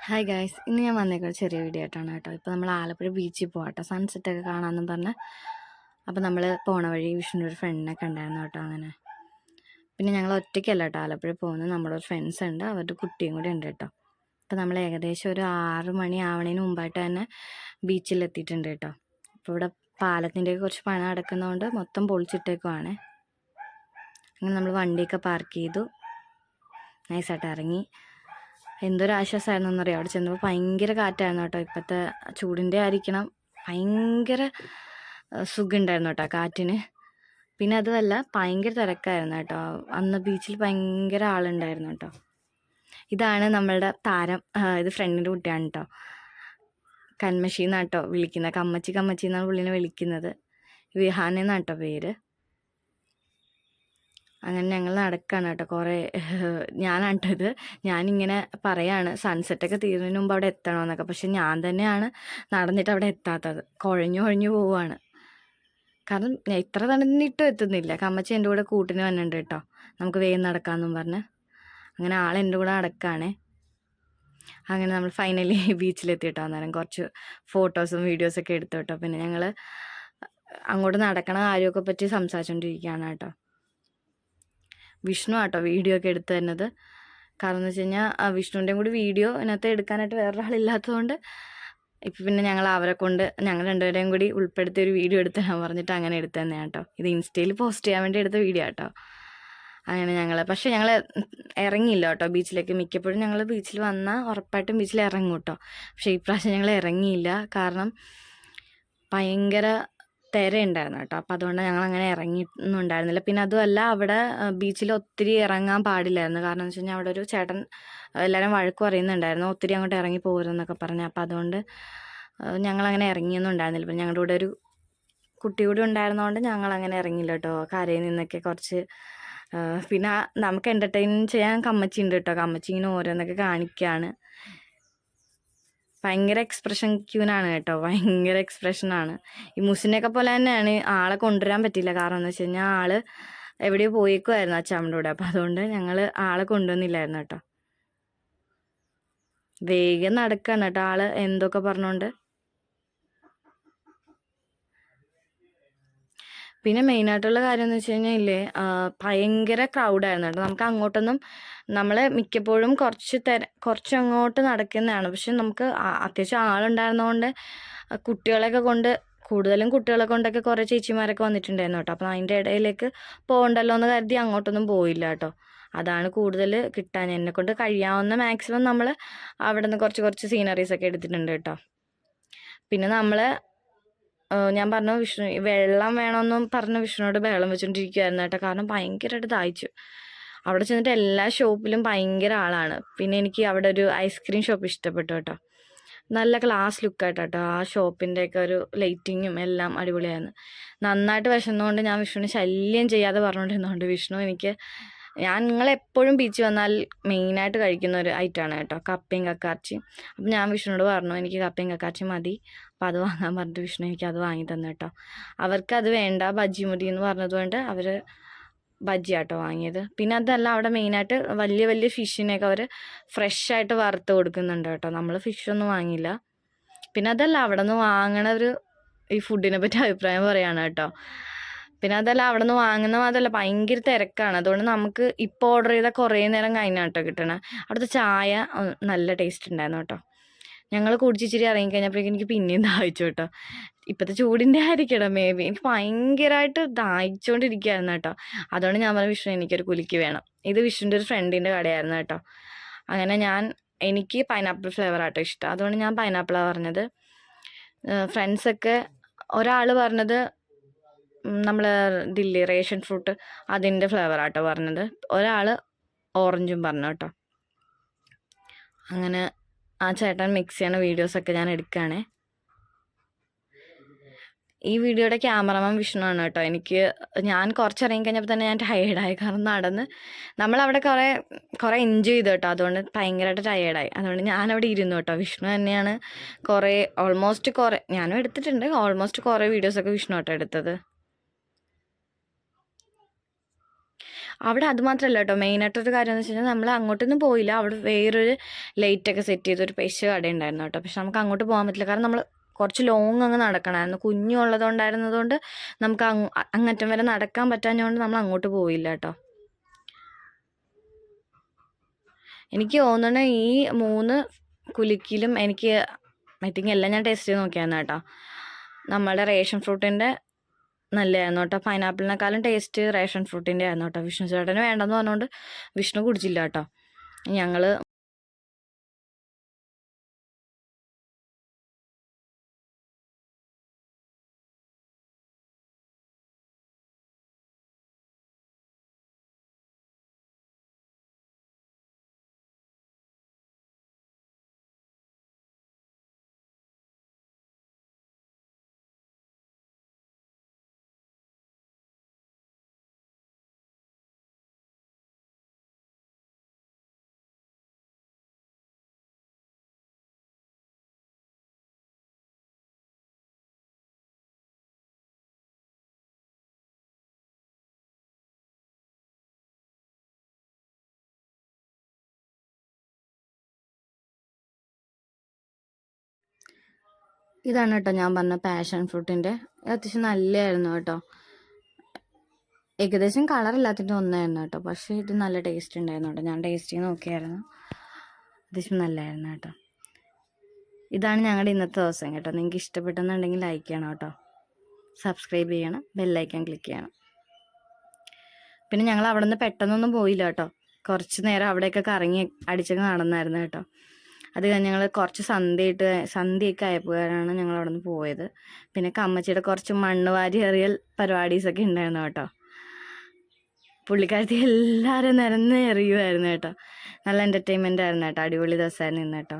Hi guys, ഇന്ന് ഞാൻ വന്നേക്കുന്നത് ചെറിയ വീഡിയോ ആയിട്ടാണ് കേട്ടോ. ഇപ്പോൾ നമ്മൾ ആലപ്പുഴ ബീച്ചിൽ പോകാം കേട്ടോ, സൺസെറ്റൊക്കെ കാണാമെന്നും പറഞ്ഞ്. അപ്പോൾ നമ്മൾ പോണ വഴി വിഷ്ണുവിൻ്റെ ഒരു ഫ്രണ്ടിനെ കണ്ടായിരുന്നു കേട്ടോ. അങ്ങനെ പിന്നെ ഞങ്ങൾ ഒറ്റയ്ക്കല്ല കേട്ടോ ആലപ്പുഴ പോകുന്നത്, നമ്മുടെ ഒരു ഫ്രണ്ട്സ് ഉണ്ട്, അവരുടെ കുട്ടിയും കൂടി ഉണ്ട് കേട്ടോ. അപ്പോൾ നമ്മൾ ഏകദേശം ഒരു 6 മണി ആവണതിന് മുമ്പായിട്ട് തന്നെ ബീച്ചിലെത്തിയിട്ടുണ്ട് കേട്ടോ. ഇപ്പോൾ ഇവിടെ പാലത്തിൻ്റെ കുറച്ച് പണി നടക്കുന്നതുകൊണ്ട് മൊത്തം പൊളിച്ചിട്ടേക്കുവാണ്. അങ്ങനെ നമ്മൾ വണ്ടിയൊക്കെ പാർക്ക് ചെയ്തു, നൈസായിട്ട് ഇറങ്ങി. എന്തൊരു ആശ്വാസമായിരുന്നു എന്നറിയാം. അവിടെ ചെന്നപ്പോൾ ഭയങ്കര കാറ്റായിരുന്നു കേട്ടോ. ഇപ്പോഴത്തെ ചൂടിൻ്റെ ആയിരിക്കണം, ഭയങ്കര സുഖമുണ്ടായിരുന്നു കേട്ടോ കാറ്റിന്. പിന്നെ അതുമല്ല, ഭയങ്കര തിരക്കായിരുന്നു കേട്ടോ. അന്ന് ബീച്ചിൽ ഭയങ്കര ആളുണ്ടായിരുന്നു കേട്ടോ. ഇതാണ് നമ്മളുടെ താരം, ഇത് ഫ്രണ്ടിൻ്റെ കുട്ടിയാണ് കേട്ടോ. കന്മഷി എന്നാട്ടോ വിളിക്കുന്നത്, കമ്മച്ചി കമ്മച്ചി എന്നാണ് പുള്ളിനെ വിളിക്കുന്നത്. വിഹാന എന്നാണ് കേട്ടോ പേര്. അങ്ങനെ ഞങ്ങൾ നടക്കുകയാണ് കേട്ടോ. കുറേ ഞാനാണ് കേട്ടോ ഇത്. ഞാനിങ്ങനെ പറയാണ് സൺസെറ്റൊക്കെ തീരുന്നതിന് മുമ്പ് അവിടെ എത്തണമെന്നൊക്കെ. പക്ഷെ ഞാൻ തന്നെയാണ് നടന്നിട്ട് അവിടെ എത്താത്തത്, കുഴഞ്ഞു പോവുകയാണ്. കാരണം ഞാൻ ഇത്ര നടന്നിട്ടും എത്തുന്നില്ല. കമ്മച്ചി എൻ്റെ കൂടെ കൂട്ടിന് വന്നിട്ടുണ്ട് കേട്ടോ, നമുക്ക് വേഗം നടക്കാമെന്നും പറഞ്ഞ്. അങ്ങനെ ആളെൻ്റെ കൂടെ നടക്കുകയാണേ. അങ്ങനെ നമ്മൾ ഫൈനലി ബീച്ചിലെത്തി കേട്ടോ. അന്നേരം കുറച്ച് ഫോട്ടോസും വീഡിയോസൊക്കെ എടുത്തു കേട്ടോ. പിന്നെ ഞങ്ങൾ അങ്ങോട്ട് നടക്കണ കാര്യമൊക്കെ പറ്റി സംസാരിച്ചുകൊണ്ടിരിക്കുകയാണ് കേട്ടോ. വിഷ്ണു ആട്ടോ വീഡിയോ ഒക്കെ എടുത്തു തരുന്നത്. കാരണം എന്ന് വെച്ച് കഴിഞ്ഞാൽ വിഷ്ണുവിൻ്റെയും കൂടി വീഡിയോ ഇതിനകത്ത് എടുക്കാനായിട്ട് വേറൊരാളില്ലാത്തതുകൊണ്ട് ഇപ്പം പിന്നെ ഞങ്ങൾ അവരെ കൊണ്ട് ഞങ്ങൾ രണ്ടുപേരെയും കൂടി ഉൾപ്പെടുത്തി ഒരു വീഡിയോ എടുത്ത് തരാൻ പറഞ്ഞിട്ട് അങ്ങനെ എടുത്തു തന്നെയാണ് കേട്ടോ. ഇത് ഇൻസ്റ്റയിൽ പോസ്റ്റ് ചെയ്യാൻ വേണ്ടി എടുത്ത വീഡിയോ കേട്ടോ. അങ്ങനെ പക്ഷേ ഞങ്ങൾ ഇറങ്ങിയില്ല കേട്ടോ ബീച്ചിലേക്ക്. മിക്കപ്പോഴും ഞങ്ങൾ ബീച്ചിൽ വന്നാൽ ഉറപ്പായിട്ടും ബീച്ചിൽ ഇറങ്ങും കേട്ടോ. പക്ഷേ ഇപ്രാവശ്യം ഞങ്ങൾ ഇറങ്ങിയില്ല, കാരണം ഭയങ്കര തിരയുണ്ടായിരുന്നു കേട്ടോ. അപ്പോൾ അതുകൊണ്ട് ഞങ്ങൾ അങ്ങനെ ഇറങ്ങിയൊന്നും ഉണ്ടായിരുന്നില്ല. പിന്നെ അതുമല്ല, അവിടെ ബീച്ചിൽ ഒത്തിരി ഇറങ്ങാൻ പാടില്ലായിരുന്നു. കാരണം എന്ന് വെച്ച് കഴിഞ്ഞാൽ അവിടെ ഒരു ചേട്ടൻ എല്ലാവരും വഴക്ക് പറയുന്നുണ്ടായിരുന്നു, ഒത്തിരി അങ്ങോട്ട് ഇറങ്ങി പോരുമെന്നൊക്കെ പറഞ്ഞ്. അപ്പോൾ അതുകൊണ്ട് ഞങ്ങളങ്ങനെ ഇറങ്ങിയൊന്നും ഉണ്ടായിരുന്നില്ല. പിന്നെ ഞങ്ങളുടെ കൂടെ ഒരു കുട്ടി കൂടി ഉണ്ടായിരുന്നതുകൊണ്ട് ഞങ്ങളങ്ങനെ ഇറങ്ങിയില്ല കേട്ടോ. കരയിൽ നിന്നൊക്കെ കുറച്ച് പിന്നെ നമുക്ക് എൻ്റർടൈൻ ചെയ്യാൻ കമ്മച്ചി ഉണ്ട് കേട്ടോ. കമ്മച്ചി ഇങ്ങനെ ഓരോന്നൊക്കെ കാണിക്കുകയാണ്. ഭയങ്കര എക്സ്പ്രഷൻ ക്യൂനാണ് കേട്ടോ, ഭയങ്കര എക്സ്പ്രഷനാണ്. ഈ മുസിനെയൊക്കെ പോലെ തന്നെയാണ്. ആളെ കൊണ്ടുവരാൻ പറ്റിയില്ല, കാരണം എന്ന് വെച്ച് കഴിഞ്ഞാൽ ആള് എവിടെയോ പോയേക്കുമായിരുന്നു അച്ഛമ്മയുടെ കൂടെ. അപ്പം അതുകൊണ്ട് ഞങ്ങൾ ആളെ കൊണ്ടുവന്നില്ലായിരുന്നു കേട്ടോ. വേഗം നടക്കുകയാണ് കേട്ടോ ആള് എന്തൊക്കെ പറഞ്ഞുകൊണ്ട്. പിന്നെ മെയിനായിട്ടുള്ള കാര്യം എന്ന് വെച്ച് കഴിഞ്ഞാൽ ഇല്ലേ, ഭയങ്കര ക്രൗഡായിരുന്നു കേട്ടോ. നമുക്ക് അങ്ങോട്ടൊന്നും, നമ്മൾ മിക്കപ്പോഴും കുറച്ചങ്ങോട്ട് നടക്കുന്നതാണ്. പക്ഷെ നമുക്ക് അത്യാവശ്യം ആളുണ്ടായിരുന്നതുകൊണ്ട് കുട്ടികളെയൊക്കെ കൊണ്ട്, കൂടുതലും കുട്ടികളെ കൊണ്ടൊക്കെ കുറേ ചേച്ചിമാരൊക്കെ വന്നിട്ടുണ്ടായിരുന്നു കേട്ടോ. അപ്പം അതിൻ്റെ ഇടയിലേക്ക് പോകണ്ടല്ലോ എന്ന് കരുതി അങ്ങോട്ടൊന്നും പോയില്ല കേട്ടോ. അതാണ് കൂടുതൽ കിട്ടാൻ. എന്നെക്കൊണ്ട് കഴിയാവുന്ന മാക്സിമം നമ്മൾ അവിടെ നിന്ന് കുറച്ച് സീനറീസൊക്കെ എടുത്തിട്ടുണ്ട് കേട്ടോ. പിന്നെ നമ്മൾ ഞാൻ പറഞ്ഞു വിഷ്ണു വെള്ളം വേണമെന്നും പറഞ്ഞ് വിഷ്ണുവിനോട് ബഹളം വെച്ചുകൊണ്ടിരിക്കുകയായിരുന്നു കേട്ടോ. കാരണം ഭയങ്കരമായിട്ട് ദാഹിച്ചു. അവിടെ ചെന്നിട്ട് എല്ലാ ഷോപ്പിലും ഭയങ്കര ആളാണ്. പിന്നെ എനിക്ക് അവിടെ ഒരു ഐസ്ക്രീം ഷോപ്പ് ഇഷ്ടപ്പെട്ടു കേട്ടോ. നല്ല ക്ലാസ് ലുക്കായിട്ട് കേട്ടോ. ആ ഷോപ്പിൻ്റെയൊക്കെ ഒരു ലൈറ്റിങ്ങും എല്ലാം അടിപൊളിയായിരുന്നു. നന്നായിട്ട് വിശന്നുകൊണ്ട് ഞാൻ വിഷ്ണുവിനെ ശല്യം ചെയ്യാതെ പറഞ്ഞുകൊണ്ടിരുന്നതുകൊണ്ട് വിഷ്ണു നിങ്ങളെപ്പോഴും ബീച്ചിൽ വന്നാൽ മെയിനായിട്ട് കഴിക്കുന്ന ഒരു ഐറ്റമാണ് കേട്ടോ, കപ്പയും കക്കാർച്ചിയും. അപ്പം ഞാൻ വിഷ്ണുവിനോട് പറഞ്ഞു എനിക്ക് കപ്പയും കക്കാർച്ചിയും മതി. അപ്പോൾ അത് വാങ്ങാൻ പറഞ്ഞിട്ട് വിഷ്ണു എനിക്ക് അത് വാങ്ങി തന്നു കേട്ടോ. അവർക്കത് വേണ്ട, ബജ്ജി മതി എന്ന് പറഞ്ഞതുകൊണ്ട് അവർ ബജ്ജിയാട്ടോ വാങ്ങിയത്. പിന്നെ അതല്ല, അവിടെ മെയിനായിട്ട് വലിയ ഫിഷിനെയൊക്കെ അവർ ഫ്രഷായിട്ട് വറുത്ത് കൊടുക്കുന്നുണ്ട് കേട്ടോ. നമ്മൾ ഫിഷൊന്നും വാങ്ങിയില്ല. പിന്നെ അതല്ല, അവിടെ നിന്ന് വാങ്ങണ ഈ ഫുഡിനെ പറ്റി അഭിപ്രായം പറയുകയാണ് കേട്ടോ. പിന്നെ അതല്ല, അവിടെ നിന്ന് വാങ്ങുന്ന മാത്രമല്ല, ഭയങ്കര തിരക്കാണ്. അതുകൊണ്ട് നമുക്ക് ഇപ്പോൾ ഓർഡർ ചെയ്താൽ കുറേ നേരം കഴിഞ്ഞാൽ കേട്ടോ കിട്ടണം. അവിടുത്തെ ചായ നല്ല ടേസ്റ്റ് ഉണ്ടായിരുന്നു കേട്ടോ. ഞങ്ങൾ കുടിച്ചിച്ചിരി ഇറങ്ങിക്കഴിഞ്ഞപ്പോഴേക്കും എനിക്ക് പിന്നെയും ദാഹിച്ചു കേട്ടോ. ഇപ്പോഴത്തെ ചൂടിൻ്റെ ആയിരിക്കണം മേ ബി. എനിക്ക് ഭയങ്കരമായിട്ട് ദാഹിച്ചുകൊണ്ടിരിക്കുകയായിരുന്നു കേട്ടോ. അതുകൊണ്ട് ഞാൻ പറഞ്ഞ വിഷ്ണു എനിക്കൊരു കുലുക്കി വേണം. ഇത് വിഷ്ണുവിൻ്റെ ഒരു ഫ്രണ്ടിൻ്റെ കടയായിരുന്നു കേട്ടോ. അങ്ങനെ എനിക്ക് പൈനാപ്പിൾ ഫ്ലേവർ ആട്ടോ ഇഷ്ടം. അതുകൊണ്ട് ഞാൻ പൈനാപ്പിളാണ് പറഞ്ഞത്. ഫ്രണ്ട്സൊക്കെ ഒരാൾ പറഞ്ഞത് നമ്മൾ ഇതില്ലേ റേഷൻ ഫ്രൂട്ട്, അതിൻ്റെ ഫ്ലേവർ ആട്ടോ പറഞ്ഞത്. ഒരാൾ ഓറഞ്ചും പറഞ്ഞു കേട്ടോ. അങ്ങനെ ആ ചേട്ടൻ മിക്സ് ചെയ്യണ വീഡിയോസൊക്കെ ഞാൻ എടുക്കുകയാണേ. ഈ വീഡിയോയുടെ ക്യാമറമാൻ വിഷ്ണുവാണ് കേട്ടോ. ഞാൻ കുറച്ചിറങ്ങി കഴിഞ്ഞപ്പോൾ തന്നെ ഞാൻ ടയേർഡായി. കാരണം നമ്മളവിടെ കുറേ എൻജോയ് ചെയ്തു കേട്ടോ. അതുകൊണ്ട് ഭയങ്കരമായിട്ട് ടയേർഡായി. അതുകൊണ്ട് ഞാനവിടെ ഇരുന്നു കേട്ടോ. വിഷ്ണു തന്നെയാണ് ഞാനും എടുത്തിട്ടുണ്ട്. ഓൾമോസ്റ്റ് കുറേ വീഡിയോസൊക്കെ വിഷ്ണു കേട്ടോ എടുത്തത്. അവിടെ അത് മാത്രമല്ല കേട്ടോ, മെയിനായിട്ടൊരു കാര്യം എന്ന് വെച്ച് കഴിഞ്ഞാൽ നമ്മൾ അങ്ങോട്ടൊന്നും പോയില്ല. അവിടെ വേറൊരു ലൈറ്റൊക്കെ സെറ്റ് ചെയ്തൊരു പൈസ കട ഉണ്ടായിരുന്നു കേട്ടോ. പക്ഷെ നമുക്ക് അങ്ങോട്ട് പോകാൻ പറ്റില്ല, കാരണം നമ്മൾ കുറച്ച് ലോങ് അങ്ങ് നടക്കണമായിരുന്നു. കുഞ്ഞുള്ളതുകൊണ്ടായിരുന്നതുകൊണ്ട് നമുക്ക് അങ്ങറ്റം വരെ നടക്കാൻ പറ്റാഞ്ഞതുകൊണ്ട് നമ്മൾ അങ്ങോട്ട് പോയില്ല കേട്ടോ. എനിക്ക് തോന്നണ ഈ 3 കുലുക്കിലും എനിക്ക് മീറ്റിംഗ് എല്ലാം ഞാൻ ടേസ്റ്റ് ചെയ്ത് നോക്കിയായിരുന്നു കേട്ടോ. നമ്മുടെ റേഷൻ ഫ്രൂട്ടിൻ്റെ നല്ലതായിരുന്നു കേട്ടോ. പൈനാപ്പിളിനെക്കാളും ടേസ്റ്റ് റേഷൻ ഫ്രൂട്ടിൻ്റെ ആയിരുന്നു കേട്ടോ. വിഷ്ണു ചേട്ടന് വേണ്ടെന്ന് പറഞ്ഞുകൊണ്ട് വിഷ്ണു കുടിച്ചില്ല കേട്ടോ. ഞങ്ങൾ ഇതാണ് കേട്ടോ ഞാൻ പറഞ്ഞ പാഷൻ ഫ്രൂട്ടിൻ്റെ. അത്യാവശ്യം നല്ലതായിരുന്നു കേട്ടോ. ഏകദേശം കളറില്ലാത്തിൻ്റെ ഒന്നായിരുന്നു കേട്ടോ, പക്ഷേ ഇത് നല്ല ടേസ്റ്റ് ഉണ്ടായിരുന്നു കേട്ടോ. ഞാൻ ടേസ്റ്റ് ചെയ്ത് നോക്കിയായിരുന്നു, അത്യാവശ്യം നല്ലതായിരുന്നു കേട്ടോ. ഇതാണ് ഞങ്ങളുടെ ഇന്നത്തെ ദിവസം കേട്ടോ. നിങ്ങൾക്ക് ഇഷ്ടപ്പെട്ടെന്നുണ്ടെങ്കിൽ ലൈക്ക് ചെയ്യണം കേട്ടോ, സബ്സ്ക്രൈബ് ചെയ്യണം, ബെല്ലൈക്കൺ ക്ലിക്ക് ചെയ്യണം. പിന്നെ ഞങ്ങൾ അവിടെ നിന്ന് പെട്ടെന്നൊന്നും പോയില്ല കേട്ടോ. കുറച്ച് നേരം അവിടെയൊക്കെ കറങ്ങി അടിച്ചൊക്കെ നടന്നായിരുന്നു കേട്ടോ. അത് കഴിഞ്ഞ് ഞങ്ങൾ കുറച്ച് സന്ധ്യയൊക്കെ ആയപ്പോഴാണ് ഞങ്ങൾ അവിടെ നിന്ന് പോയത്. പിന്നെ കമ്മച്ചിയുടെ കുറച്ച് മണ്ണ് വാരി എറിയൽ പരിപാടീസൊക്കെ ഉണ്ടായിരുന്നു കേട്ടോ. പുള്ളിക്കാരത്തി എല്ലാവരും നിരന്ന് എറിയുമായിരുന്നു കേട്ടോ. നല്ല എൻ്റർടൈൻമെൻ്റ് ആയിരുന്നു കേട്ടോ. അടിപൊളി ദിവസമായിരുന്നു ഇന്ന് കേട്ടോ.